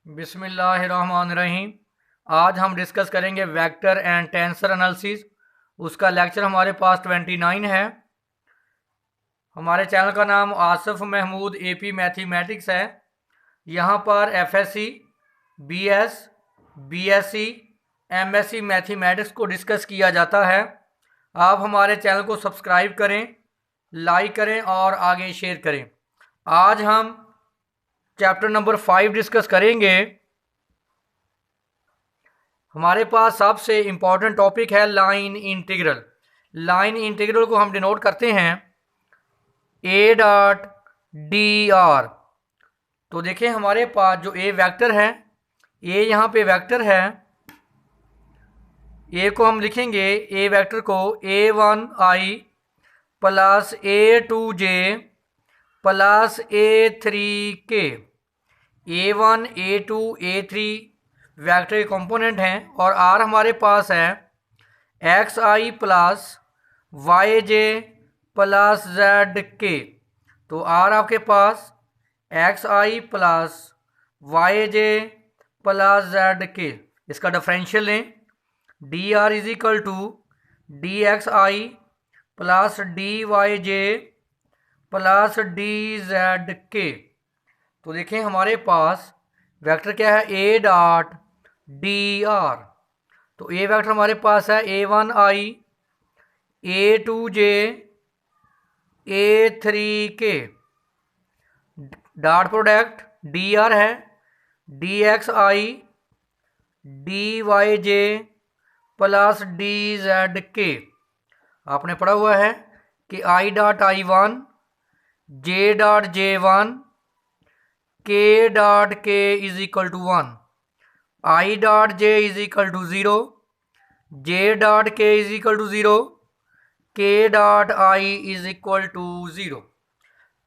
बिस्मिल्लाहिर्रहमानिर्रहीम। आज हम डिस्कस करेंगे वेक्टर एंड टेंसर एनालिसिस। उसका लेक्चर हमारे पास 29 है। हमारे चैनल का नाम आसिफ महमूद एपी मैथमेटिक्स है। यहाँ पर FSc, BS, BSc, MSc mathematics को डिस्कस किया जाता है। आप हमारे चैनल को सब्सक्राइब करें, लाइक करें और आगे शेयर करें। आज हम चैप्टर नंबर 5 डिस्कस करेंगे। हमारे पास सबसे इंपॉर्टेंट टॉपिक है लाइन इंटीग्रल। लाइन इंटीग्रल को हम डिनोट करते हैं ए डॉट डी आर। तो देखें हमारे पास जो ए वेक्टर है, ए यहाँ पे वेक्टर है, ए को हम लिखेंगे, ए वेक्टर को A1I plus A2J plus A3K। A1, A2, A3 vector के कंपोनेंट हैं और आर हमारे पास है XI plus YJ plus ZK। तो आर आपके पास XI plus YJ plus ZK। इसका डिफरेंशियल लें, DR is equal to DXI plus DYJ plus DZK। तो देखें हमारे पास वेक्टर क्या है, ए डॉट डी आर। तो ए वेक्टर हमारे पास है A1I, A2J, A3K। Dot product DR है DXI DYJ प्लस DZK। आपने पढ़ा हुआ है कि I dot I1, J dot J1, K dot K is equal to 1, I dot J is equal to 0, J dot K is equal to 0, K dot I is equal to 0।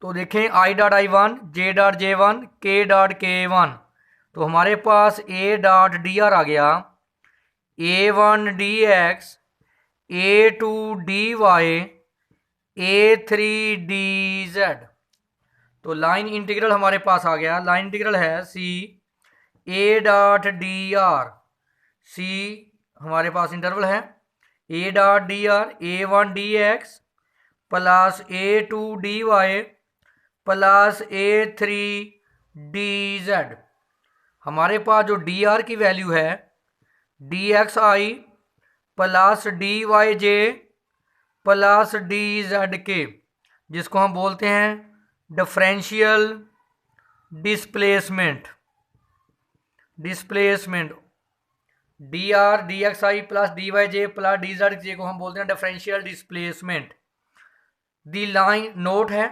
तो देखें I dot I1, J dot J1, K dot K1। तो हमारे पास A dot DR आ गया A1 DX, A2 DY, A3 DZ। तो line integral हमारे पास आ गया। लाइन इंटीग्रल है सी ए डॉट डी आर। सी हमारे पास इंटरवल है ए dot D R A1 DX plus A2 DY plus A3 DZ। हमारे पास जो DR की वैल्यू है DXI plus DYJ plus DZK, जिसको हम बोलते हैं differential displacement. DR DXI plus DYJ plus DZK को हम बोलते हैं differential displacement. The line note है,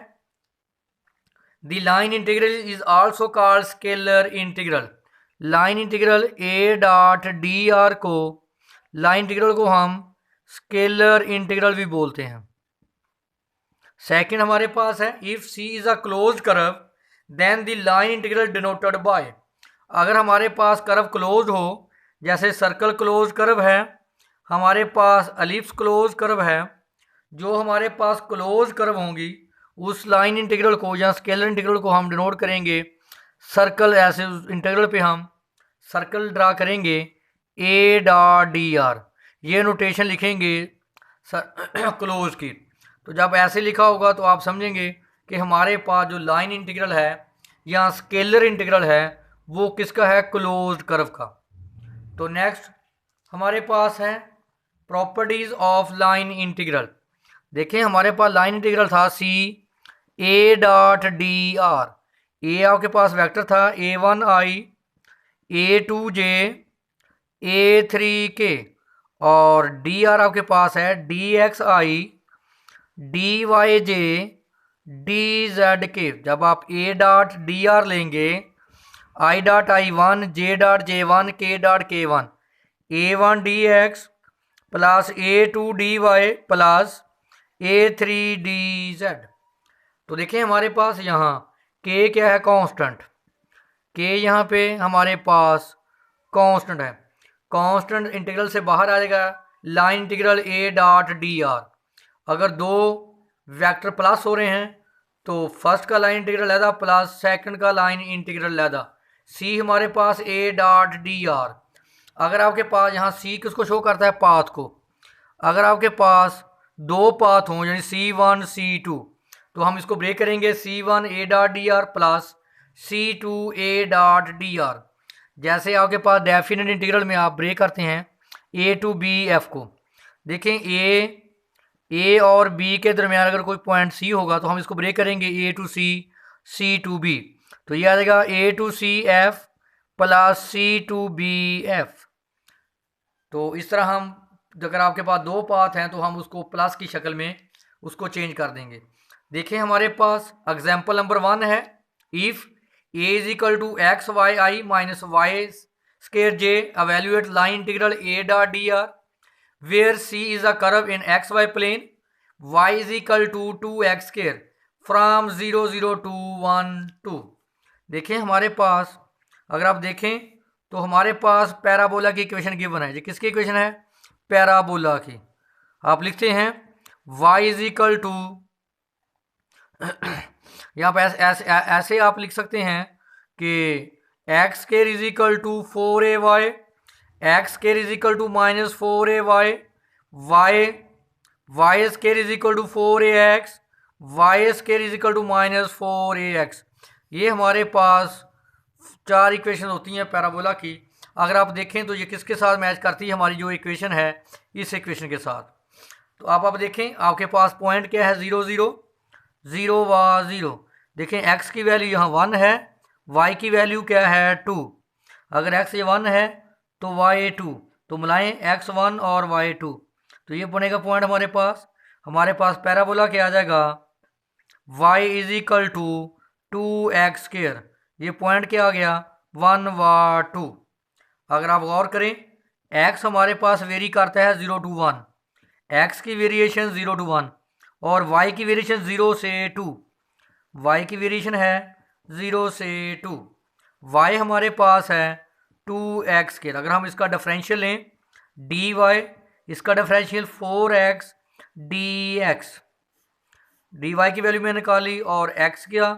the line integral is also called scalar integral. Line integral A dot D R को, लाइन इंटीग्रल को हम स्केलर इंटीग्रल भी बोलते हैं। सेकंड हमारे पास है if C is a closed curve then the line integral denoted by. अगर हमारे पास कर्व क्लोज हो, जैसे सर्कल क्लोज कर्व है, हमारे पास एलिप्स क्लोज कर्व है, जो हमारे पास क्लोज कर्व होंगी उस लाइन इंटीग्रल को या स्केलर इंटीग्रल को हम डिनोट करेंगे सर्कल। ऐसे इंटीग्रल पे हम सर्कल ड्रा करेंगे ए डॉट डी आर, ये नोटेशन लिखेंगे क्लोज की। तो जब ऐसे लिखा होगा तो आप समझेंगे कि हमारे पास जो लाइन इंटीग्रल है या स्केलर इंटीग्रल है वो किसका है, क्लोज्ड कर्व का। तो नेक्स्ट हमारे पास है प्रॉपर्टीज ऑफ लाइन इंटीग्रल। देखें हमारे पास लाइन इंटीग्रल था सी ए डॉट डी आर। ए आपके पास वेक्टर था A1I, A2J, A3K और DR आपके पास है DXI DYJ DZK। जब आप A डॉट DR लेंगे I dot I1, J dot J1, K dot K1, A1 DX plus A2 DY plus A3 DZ। तो देखें हमारे पास यहाँ K क्या है, कांस्टेंट। K यहाँ पे हमारे पास कांस्टेंट है। कांस्टेंट इंटीग्रल से बाहर आ जाएगा line integral A dot D R. अगर दो वेक्टर प्लस हो रहे हैं तो फर्स्ट का लाइन इंटीग्रल लहदा प्लस सेकंड का लाइन इंटीग्रल लहदा। सी हमारे पास ए डॉट डी आर। अगर आपके पास यहाँ सी किसको शो करता है, पाथ को। अगर आपके पास दो पाथ हों यानी C1 C2, तो हम इसको ब्रेक करेंगे C1 ए dot D R plus C2 ए डॉट डी आर। जैसे आपके पास डेफिनेट इंटीग्रल में आप ब्रेक करते हैं ए टू बी एफ को। देखें ए और बी के दरमियान अगर कोई पॉइंट सी होगा तो हम इसको ब्रेक करेंगे A to C, C to B. तो ये आ जाएगा A to C F plus C to B F. तो इस तरह हम, अगर आपके पास दो पाथ हैं तो हम उसको प्लस की शक्ल में उसको चेंज कर देंगे। देखें हमारे पास एग्जाम्पल नंबर 1 है, if A is equal to X Y I minus Y square J, evaluate line integral A dot D R where C is a curve in X Y plane, Y is equal to 2x square from 0 0 to 1 2। देखें हमारे पास, अगर आप देखें तो हमारे पास parabola की equation given है। ये किसकी इक्वेशन है, पैराबोला की। आप लिखते हैं y इज इक्वल टू, यहाँ पर ऐसे आप लिख सकते हैं कि X square is equal to 4ay, X square is equal to minus 4ay, Y square is equal to 4ax, Y square is equal to minus 4ax। ये हमारे पास 4 इक्वेशन होती हैं पैराबोला की। अगर आप देखें तो ये किसके साथ मैच करती है, हमारी जो इक्वेशन है इस इक्वेशन के साथ। तो आप देखें आपके पास पॉइंट क्या है, 0 0 0 व 0। देखें x की वैल्यू यहाँ 1 है, y की वैल्यू क्या है 2। अगर x ये 1 है तो y 2, तो मिलाएं x1 और y2, तो ये बनेगा पॉइंट हमारे पास पैराबोला क्या आ जाएगा, y is equal to 2x square. ये पॉइंट क्या आ गया, 1 व 2। अगर आप गौर करें x हमारे पास वेरी करता है 0 to 1, x की वेरिएशन 0 to 1 और y की वेरिएशन 0 से 2। y की वेरिएशन है 0 से 2, y हमारे पास है 2x स्केयर। अगर हम इसका डिफरेंशियल लें dy, इसका डिफरेंशियल 4x dx, dy की वैल्यू मैंने निकाली और x का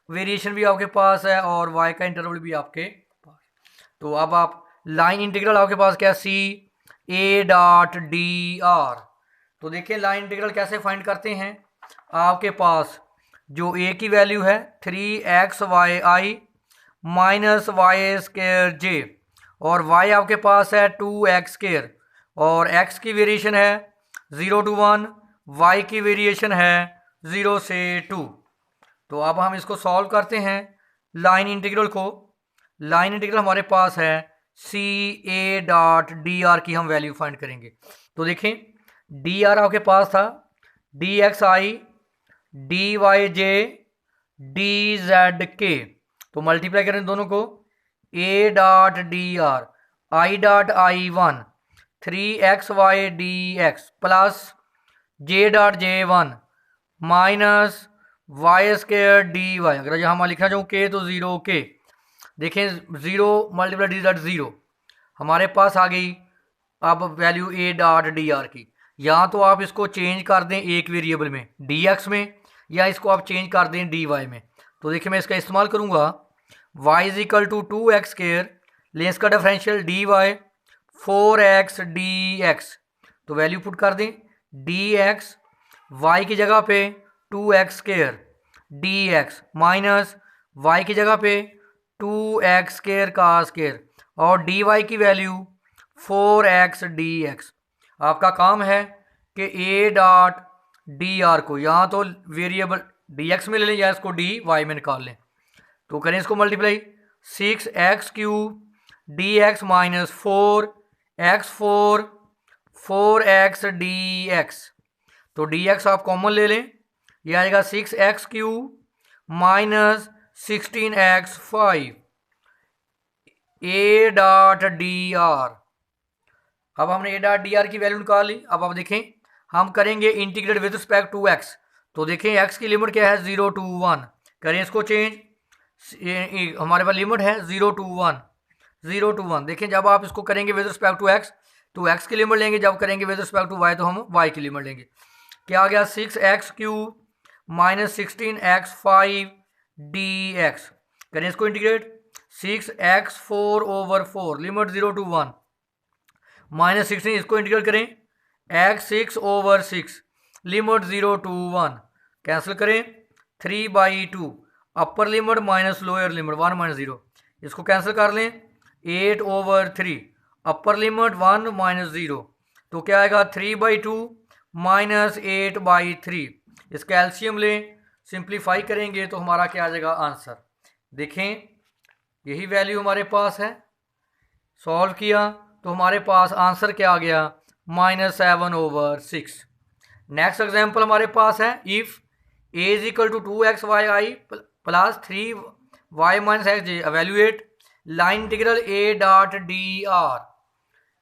वेरिएशन भी आपके पास है और y का इंटरवल भी आपके पास। तो अब आप लाइन इंटीग्रल आपके पास क्या, सी ए डॉट डी आर। तो देखिए लाइन इंटीग्रल कैसे फाइंड करते हैं। आपके पास जो a की वैल्यू है 3xy माइनस वाई स्केयर जे और y आपके पास है 2x स्केयर और x की वेरिएशन है 0 to 1, y की वेरिएशन है 0 से 2। तो अब हम इसको सॉल्व करते हैं लाइन इंटीग्रल को। लाइन इंटीग्रल हमारे पास है सी ए डॉट डी आर की हम वैल्यू फाइंड करेंगे। तो देखें डी आर आपके पास था d x i d y j d z k, तो मल्टीप्लाई करें दोनों को, a dot D r i dot i 1 3xy d x plus j dot j 1 minus Y square d y. अगर यहाँ लिखना चाहूँ के तो 0 के। देखें 0 मल्टीप्लाई डी डॉट 0 हमारे पास आ गई अब वैल्यू ए डॉट डी आर की। या तो आप इसको चेंज कर दें एक वेरिएबल में डी एक्स में, या इसको आप चेंज कर दें डी वाई में। तो देखिए मैं इसका इस्तेमाल करूँगा y is equal to 2x square, लें इसका differential d y 4x d x. तो वैल्यू पुट कर दें डी एक्स, वाई की जगह पे 2x square d x minus y की जगह पे 2x स्केयर का स्केयर और डी वाई की वैल्यू 4x डी एक्स। आपका काम है कि ए डॉट डी आर को यहाँ तो वेरिएबल डी एक्स में ले लें या इसको डी वाई में निकाल लें। तो करें इसको multiply 6x cube d x minus 4x 4x d x. तो डी एक्स आप कॉमन ले लें, यह आएगा 6x cube minus 16x 5 a dot D r. अब हमने ए डॉट डी आर की वैल्यू निकाल ली। अब आप देखें हम करेंगे integrate with respect to x। तो देखें x की लिमिट क्या है 0 to 1, करें इसको चेंज, हमारे पास लिमिट है 0 to 1 0 to 1। देखें जब आप इसको करेंगे विद रिस्पेक्ट टू x तो x की लिमिट लेंगे, जब करेंगे विद रिस्पेक्ट टू y तो हम y की लिमिट लेंगे। क्या आ गया 6x cube minus 16x 5 D x. करें इसको इंटीग्रेट 6x4/4 लिमिट 0 to 1 -16, इसको इंटीग्रेट करें x6/6 लिमिट 0 to 1 कैंसिल करें 3/2 upper limit minus lower limit 1 - 0 इसको कैंसिल कर लें 8/3 अपर लिमिट 1 - 0 तो क्या आएगा 3/2 -8/3 इसका एलसीएम लें सिंप्लीफाई करेंगे तो हमारा क्या आ जाएगा आंसर। देखें यही वैल्यू हमारे पास है, सॉल्व किया तो हमारे पास आंसर क्या आ गया -7/6। नेक्स्ट एग्जांपल हमारे पास है if a is equal to 2xy plus 3y minus xj evaluate line integral a dot dr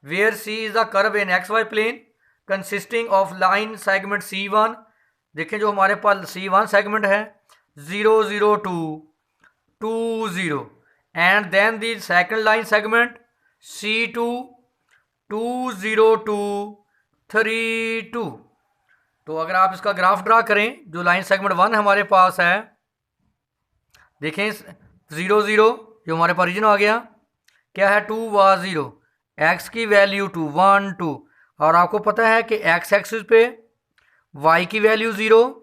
where c is the curve in xy plane consisting of line segment c1। देखें जो हमारे पास c1 segment है 0 0 2 2 0 and then the second line segment c2 2 0 2 3 2। तो अगर आप इसका graph draw करें जो लाइन सेगमेंट 1 हमारे पास है, देखें 0 0 जो हमारे पास रीजन आ गया क्या है 2 व 0 x की वैल्यू 2 1 2 और आपको पता है कि x एक्सिस पे y की वैल्यू 0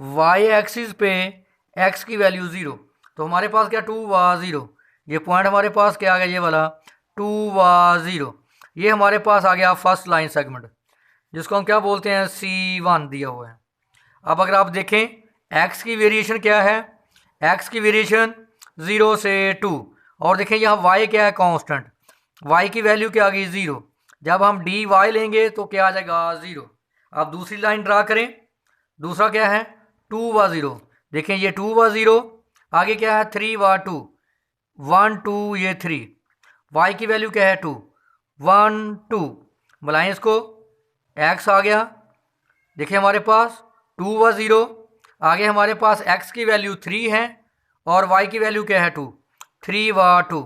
y एक्सिस पे x की वैल्यू 0 तो हमारे पास क्या 2 व 0 ये पॉइंट हमारे पास क्या आ गया ये वाला 2 व 0 ये हमारे पास आ गया फर्स्ट लाइन सेगमेंट जिसको हम क्या बोलते हैं C1 दिया हुआ है। अब अगर आप देखें x की वेरिएशन क्या है x की वेरिएशन 0 से 2 और देखें यहाँ y क्या है कांस्टेंट y की वैल्यू क्या आ गई 0 जब हम dy लेंगे तो क्या आ जाएगा 0। अब दूसरी लाइन ड्रा करें दूसरा क्या है 2 व 0 देखें ये 2 व 0 आगे क्या है 3 व 2 1 2 ये 3 y की वैल्यू क्या है 2 1 2 बुलाएं इसको x आ गया देखिए हमारे पास 2 व 0 आगे हमारे पास x की वैल्यू 3 है और y की वैल्यू क्या है 2 3 व 2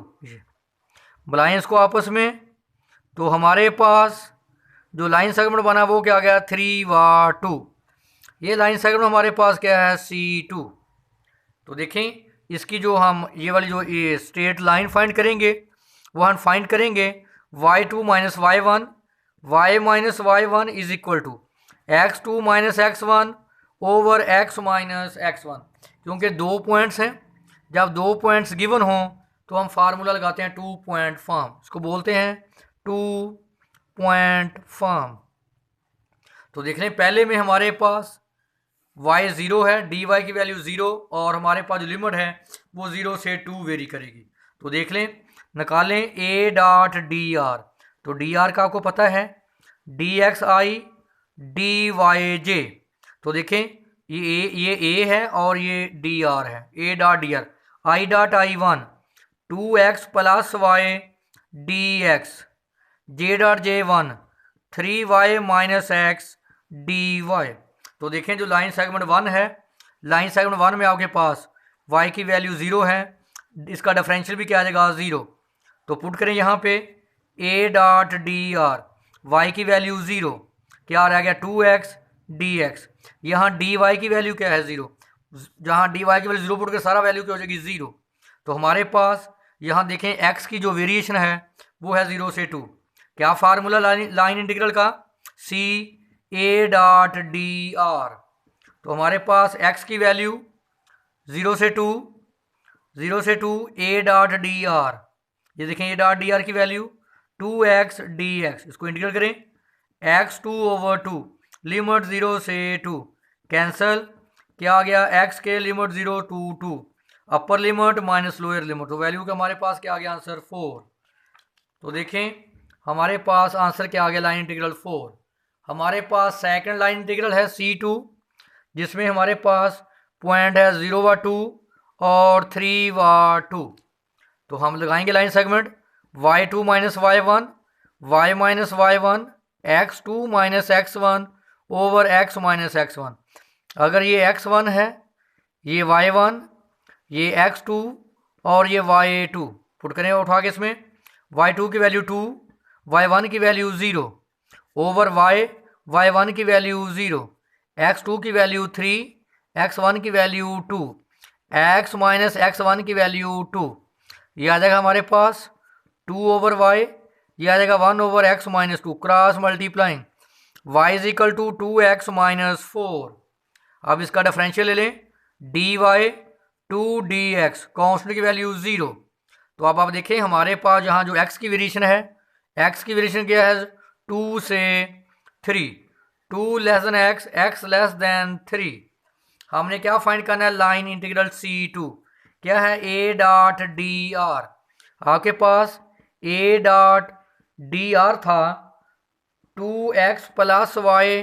बुलाएं इसको आपस में तो हमारे पास जो लाइन सेगमेंट बना वो क्या आ गया 3 व 2 ये लाइन सेगमेंट हमारे पास क्या है C2। तो देखें इसकी जो हम ये वाली जो ये स्ट्रेट लाइन फाइंड करेंगे वो हम फाइंड करेंगे y2 - y1 y - y1 is equal to x2 - x1 over x - x1 क्योंकि दो पॉइंट्स हैं जब दो पॉइंट्स गिवन हों तो हम फार्मूला लगाते हैं 2 पॉइंट फॉर्म इसको बोलते हैं 2 पॉइंट फॉर्म। तो देख लें पहले में हमारे पास y 0 है dy की वैल्यू 0 और हमारे पास जो लिमिट है वो 0 से 2 वेरी करेगी। तो देख लें निकालें a डॉट dr तो dr का आपको पता है dxi dyj तो देखें ये a है और ये dr है a dot dr i dot i1 2x plus y dx j dot j1 3y minus x dy। तो देखें जो लाइन सेगमेंट 1 है लाइन सेगमेंट 1 में आपके पास y की वैल्यू 0 है इसका डिफरेंशियल भी क्या आ जाएगा 0 तो पुट करें यहाँ पे a डॉट dr y की वैल्यू 0 क्या रह गया 2x dx यहाँ dy की वैल्यू क्या है 0 जहाँ dy की वैल्यू 0 पुट कर सारा वैल्यू क्या हो जाएगी 0। तो हमारे पास यहाँ देखें x की जो वेरिएशन है वो है 0 से 2 क्या फार्मूला लाइन इंटीग्रल का c a डॉट dr तो हमारे पास x की वैल्यू 0 से 2 a डॉट dr ये देखें a डॉट dr की वैल्यू 2x dx इसको इंटीग्रेट करें x2 ओवर 2 लिमिट 0 से 2 कैंसल क्या आ गया x के limit 0 to 2 upper limit minus lower limit तो वैल्यू का हमारे पास क्या आ गया आंसर 4। तो देखें हमारे पास आंसर क्या आ गया लाइन इंटीग्रल 4। हमारे पास सेकंड लाइन इंटीग्रल है C2 जिसमें हमारे पास पॉइंट है 0 व 2 और 3 व 2 तो हम लगाएंगे line segment y2 - y1 y - y1 x2 - x1 over x - x1 अगर ये x1 है ये y1 ये x2 और ये y2 पुट करें उठा के इसमें y2 की वैल्यू 2 y1 की वैल्यू 0 ओवर y1 की वैल्यू 0 x2 की वैल्यू 3 x1 की वैल्यू 2 x - x1 की वैल्यू 2 ये आ जाएगा हमारे पास 2/y, ये आ जाएगा 1/x minus 2 cross multiplying y is equal to 2x minus 4। अब इसका डिफरेंशियल ले लें, dy 2dx, कॉन्स्टेंट की वैल्यू 0। तो अब आप देखें हमारे पास यहाँ जो x की वेरिएशन है, x की वेरिएशन क्या है 2 से 3, 2 less than x less than 3। हमने क्या फाइंड करना है, लाइन इंटीग्रल C2 क्या है a डॉट डी आर। आपके पास a डॉट डी आर था 2x plus y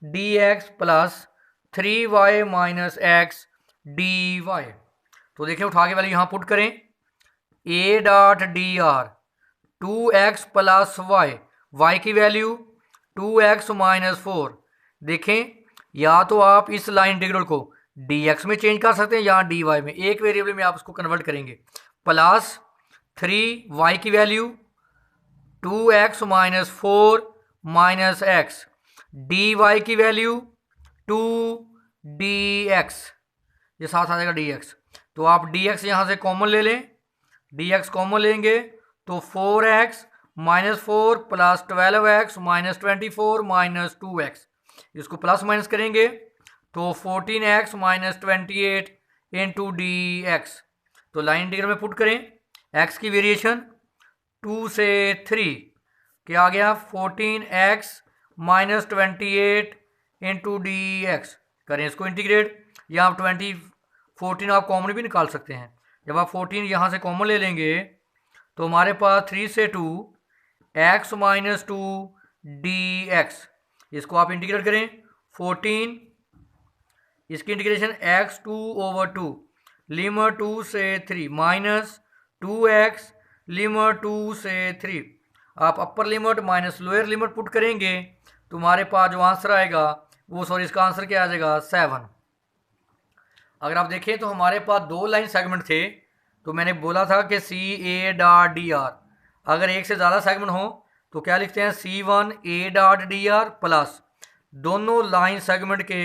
d x plus 3y minus x d y. तो देखिए उठा के वाले यहाँ पुट करें, a dot D r 2x plus y की वैल्यू 2x माइनस 4। देखें या तो आप इस लाइन इंटीग्रल को dx में चेंज कर सकते हैं या dy में, एक वेरिएबल में आप उसको कन्वर्ट करेंगे। प्लस 3y की value 2x minus 4 minus x, dy की वैल्यू 2dx, ये साथ आ जाएगा dx। तो आप dx यहाँ से कॉमन ले लें, dx कॉमन लेंगे तो 4x minus 4 plus 12x minus 24 minus 2x, इसको प्लस माइनस करेंगे तो 14x माइनस 28 इंटू dx। तो लाइन इंटीग्रल में पुट करें, x की वेरिएशन 2 से 3 क्या आ गया 14x माइनस 28 इंटू dx। करें इसको इंटीग्रेट, या आप 14 आप कॉमन भी निकाल सकते हैं। जब आप 14 यहाँ से कॉमन ले लेंगे तो हमारे पास 3 से 2 x माइनस 2 dx, इसको आप इंटीग्रेट करें 14, इसकी इंटीग्रेशन x 2/2 लिमिट 2 से 3 माइनस 2x लिमिट 2 से 3। आप upper limit minus lower limit put करेंगे तो हमारे पास जो आंसर आएगा वो, सॉरी इसका आंसर क्या आ जाएगा 7। अगर आप देखें तो हमारे पास 2 लाइन सेगमेंट थे, तो मैंने बोला था कि CA डॉट DR, अगर एक से ज़्यादा सेगमेंट हो तो क्या लिखते हैं C1 A dot DR plus दोनों लाइन सेगमेंट के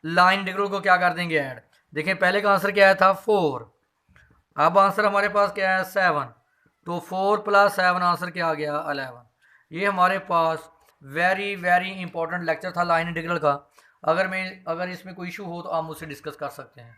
लाइन इंटीग्रल को क्या कर देंगे ऐड। देखें पहले का आंसर क्या आया था 4, अब आंसर हमारे पास क्या है 7, तो 4 प्लस 7 आंसर क्या आ गया 11। ये हमारे पास वेरी वेरी इंपॉर्टेंट लेक्चर था लाइन इंटीग्रल का। अगर इसमें कोई इशू हो तो आप मुझसे डिस्कस कर सकते हैं।